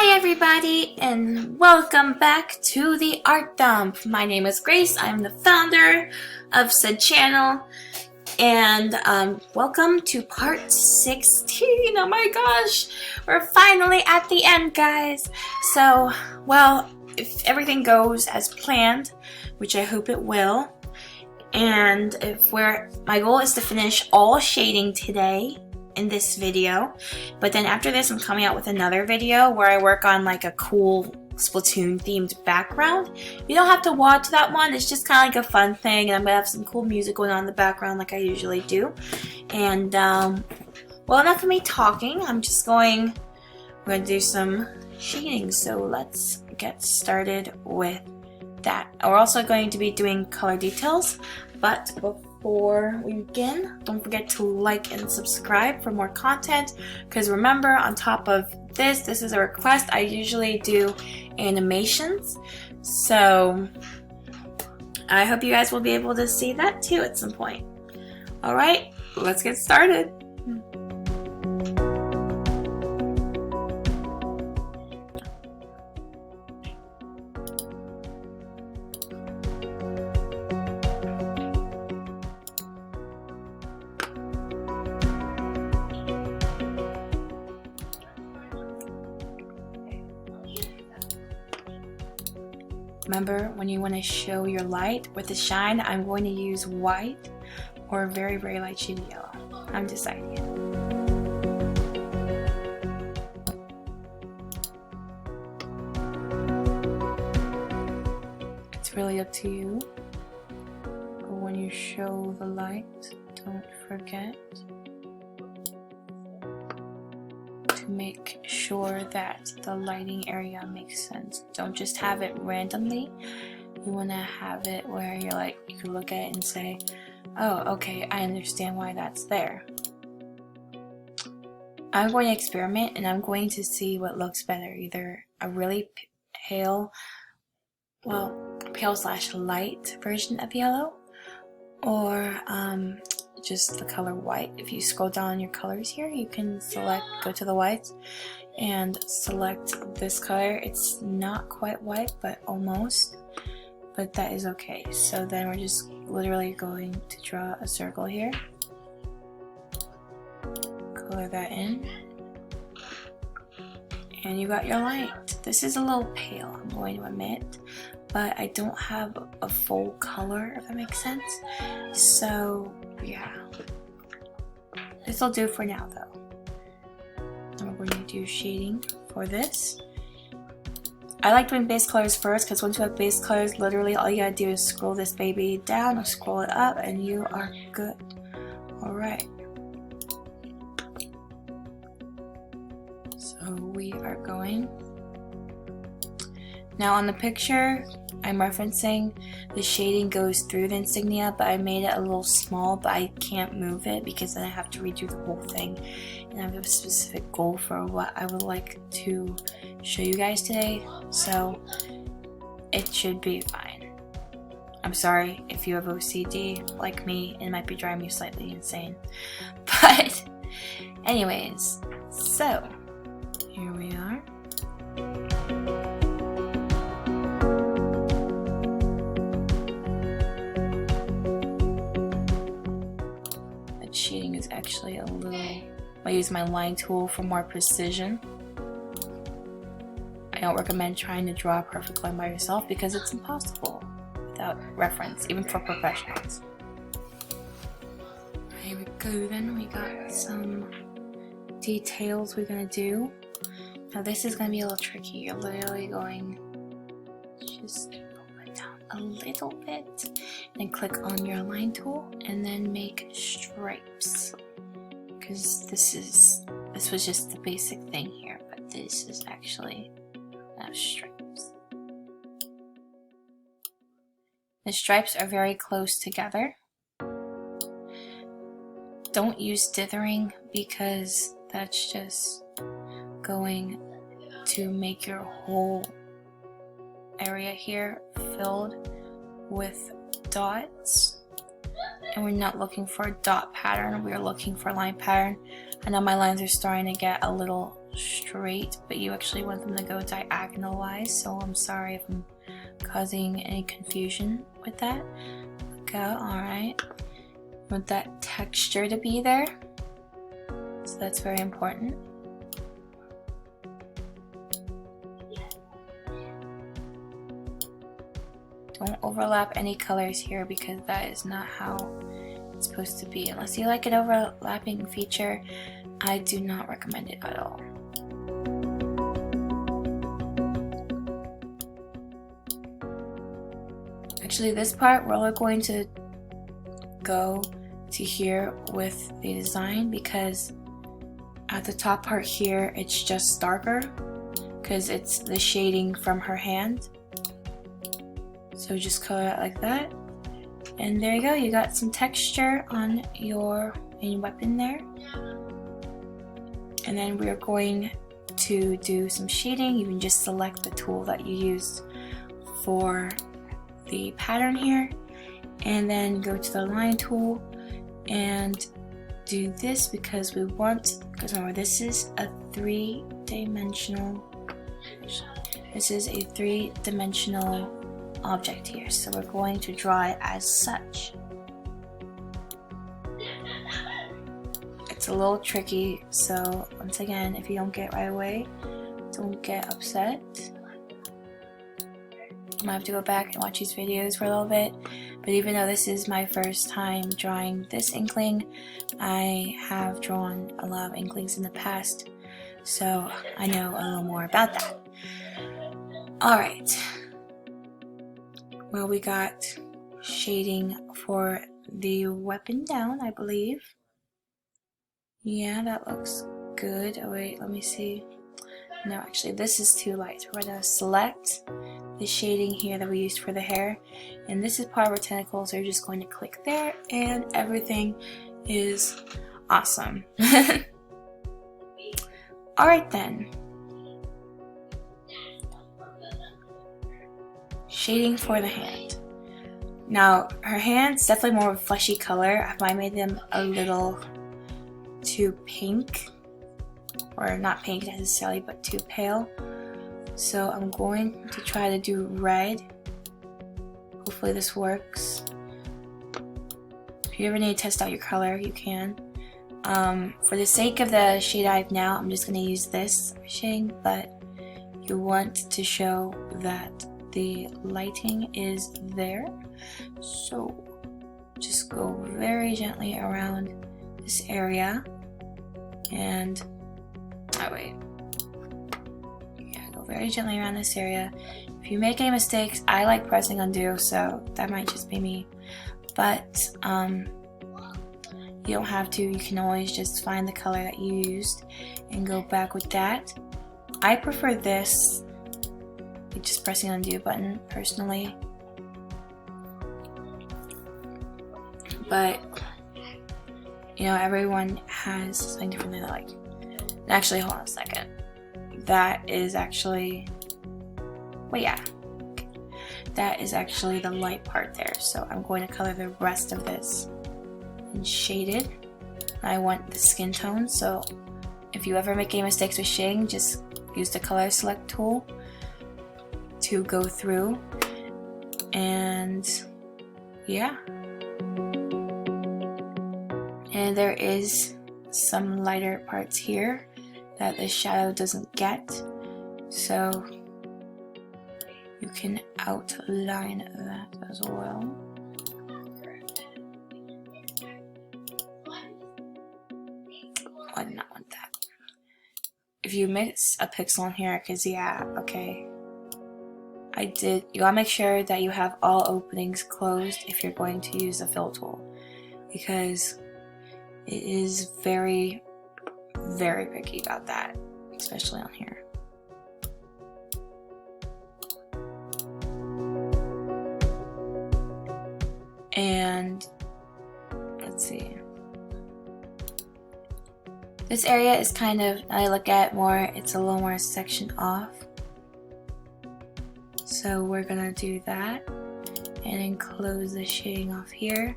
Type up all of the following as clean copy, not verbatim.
Hi everybody and welcome back to the Art Dump. My name is Grace. I'm the founder of said channel and welcome to part 16. Oh my gosh, we're finally at the end, guys. So, well, if everything goes as planned, which I hope it will, and my goal is to finish all shading today in this video, but then after this I'm coming out with another video where I work on like a cool Splatoon themed background. You don't have to watch that one, it's just kind of like a fun thing, and I'm gonna have some cool music going on in the background like I usually do. And well, enough of me talking. I'm gonna do some shading, so let's get started with that. We're also going to be doing color details, but before we begin, don't forget to like and subscribe for more content, because remember, on top of this is a request. I usually do animations, so I hope you guys will be able to see that too at some point. Alright, let's get started. Remember, when you want to show your light with the shine, I'm going to use white or very, very light shade of yellow. I'm deciding. It's really up to you. But when you show the light, don't forget to make sure that the lighting area makes sense. Don't just have it randomly. You want to have it where you're like, you can look at it and say, oh, okay, I understand why that's there. I'm going to experiment and I'm going to see what looks better, either a really pale slash light version of yellow, or just the color white. If you scroll down your colors here, you can go to the whites and select this color. It's not quite white, but almost, but that is okay. So then we're just literally going to draw a circle here, color that in, and you got your light. This is a little pale, I'm going to admit, but I don't have a full color, if that makes sense. So yeah, this will do for now though. And we're going to do shading for this. I like doing base colors first, because once you have base colors, literally all you gotta do is scroll this baby down or scroll it up and you are good. Alright. So we are going. Now on the picture I'm referencing, the shading goes through the insignia, but I made it a little small, but I can't move it because then I have to redo the whole thing. And I have a specific goal for what I would like to show you guys today, so it should be fine. I'm sorry if you have OCD like me, it might be driving you slightly insane. But anyways, so here we are. That shading is actually a little... I use my line tool for more precision. I don't recommend trying to draw a perfect line by yourself because it's impossible without reference, even for professionals. Here we go then, we got some details we're gonna do. Now this is gonna be a little tricky. You're literally going just pull it down a little bit and click on your line tool and then make stripes. Because this was just the basic thing here, but this is actually stripes. The stripes are very close together. Don't use dithering because that's just going to make your whole area here filled with dots. And we're not looking for a dot pattern, we're looking for a line pattern. I know my lines are starting to get a little straight, but you actually want them to go diagonal wise, so I'm sorry if I'm causing any confusion with that. Go, alright. Want that texture to be there, so that's very important. Don't overlap any colors here because that is not how it's supposed to be. Unless you like an overlapping feature, I do not recommend it at all. Actually, this part we're all going to go to here with the design, because at the top part here it's just darker because it's the shading from her hand. So just color it like that, and there you go, you got some texture on your main weapon there. And then we're going to do some shading. You can just select the tool that you used for the pattern here, and then go to the line tool and do this, because we want, because remember this is a three-dimensional object here, so we're going to draw it as such. It's a little tricky, so once again, if you don't get it right away, don't get upset. I might have to go back and watch these videos for a little bit, but even though this is my first time drawing this Inkling, I have drawn a lot of Inklings in the past, so I know a little more about that. Alright. Well, we got shading for the weapon down, I believe. Yeah, that looks good. Oh wait, let me see. No, actually this is too light. We're going to select the shading here that we used for the hair, and this is part of our tentacles, so you're just going to click there and everything is awesome. Alright then. Shading for the hand. Now, her hand's definitely more of a fleshy color. I made them a little too pink, or not pink necessarily, but too pale. So I'm going to try to do red. Hopefully this works. If you ever need to test out your color, you can. For the sake of the shade I have now, I'm just going to use this shading, but you want to show that the lighting is there, so just go very gently around this area, and go very gently around this area. If you make any mistakes, I like pressing undo, so that might just be me, but you don't have to. You can always just find the color that you used and go back with that. I prefer this, just pressing undo button personally, but you know, everyone has something different they like. And actually, hold on a second, that is actually, well, yeah, that is actually the light part there, so I'm going to color the rest of this in shaded. I want the skin tone, so if you ever make any mistakes with shading, just use the color select tool to go through, and yeah. And there is some lighter parts here that the shadow doesn't get, so you can outline that as well. I did not want that. If you miss a pixel in here, because yeah, okay, I did. You gotta make sure that you have all openings closed if you're going to use the fill tool, because it is very, very picky about that, especially on here. And let's see. This area is kind of, I look at more, it's a little more section off. So we're gonna do that and then close the shading off here.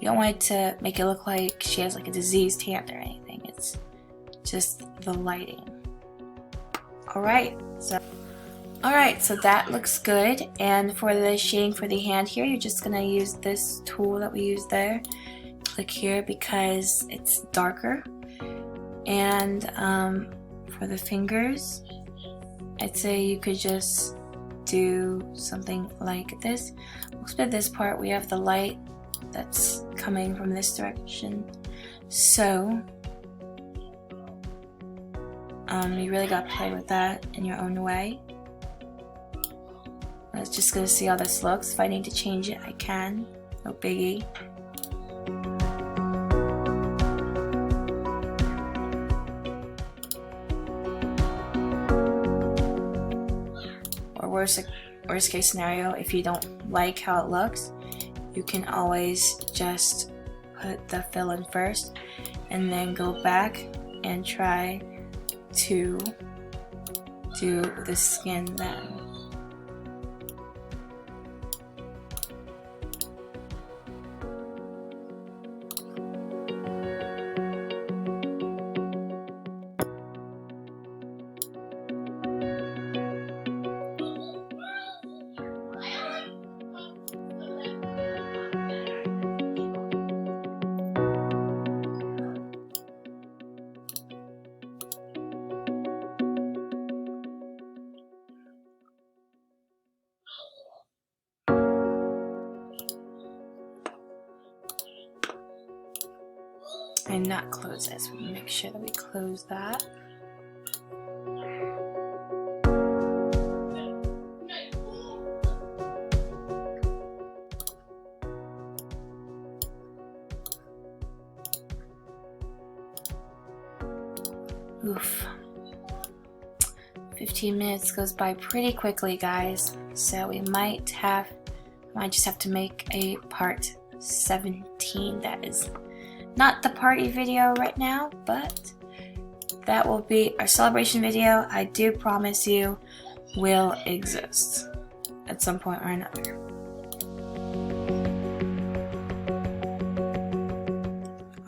You don't want it to make it look like she has like a diseased hand or anything. It's just the lighting. Alright, so that looks good. And for the shading for the hand here, you're just gonna use this tool that we used there. Click here because it's darker. And for the fingers, I'd say you could just do something like this. We'll split this part. We have the light that's coming from this direction. So you really gotta play with that in your own way. I was just gonna see how this looks. If I need to change it, I can. No biggie. Or worst case scenario, if you don't like how it looks, you can always just put the fill in first and then go back and try to do the skin then. And not close this. We make sure that we close that. Oof. 15 minutes goes by pretty quickly, guys. So we might just have to make a part 17 that is not the party video right now, but that will be our celebration video. I do promise you will exist at some point or another.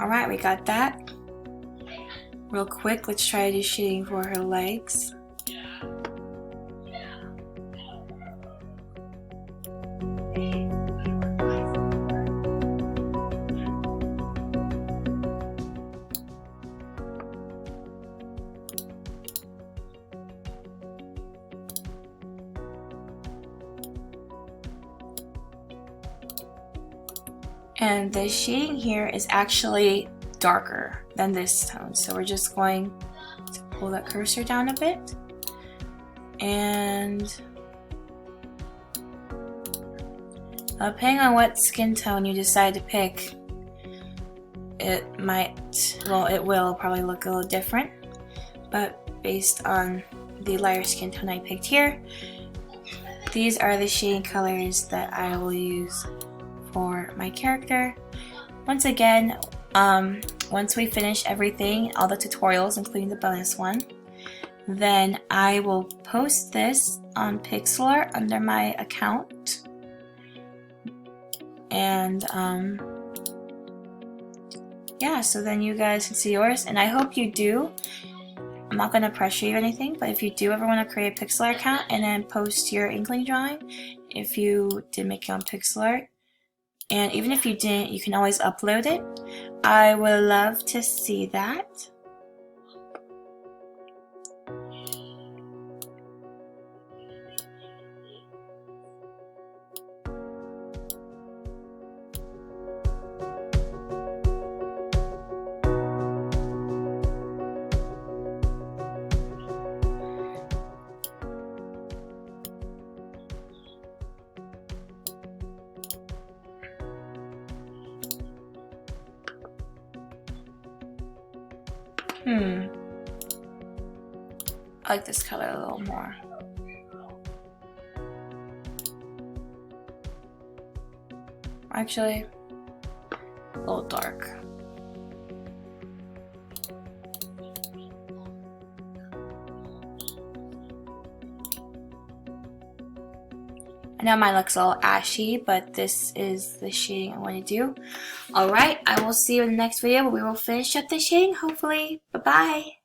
Alright, we got that. Real quick, let's try to do shading for her legs. And the shading here is actually darker than this tone. So we're just going to pull that cursor down a bit. And depending on what skin tone you decide to pick, it will probably look a little different. But based on the lighter skin tone I picked here, these are the shading colors that I will use for my character. Once again, once we finish everything, all the tutorials, including the bonus one, then I will post this on pixel art under my account. And yeah, so then you guys can see yours, and I hope you do. I'm not going to pressure you or anything, but if you do ever want to create a pixel art account and then post your Inkling drawing, if you did make it on pixel art, and even if you didn't, you can always upload it. I would love to see that. I like this color a little more. Actually, a little dark. I know mine looks a little ashy, but this is the shading I want to do. Alright, I will see you in the next video where we will finish up the shading, hopefully. Bye-bye!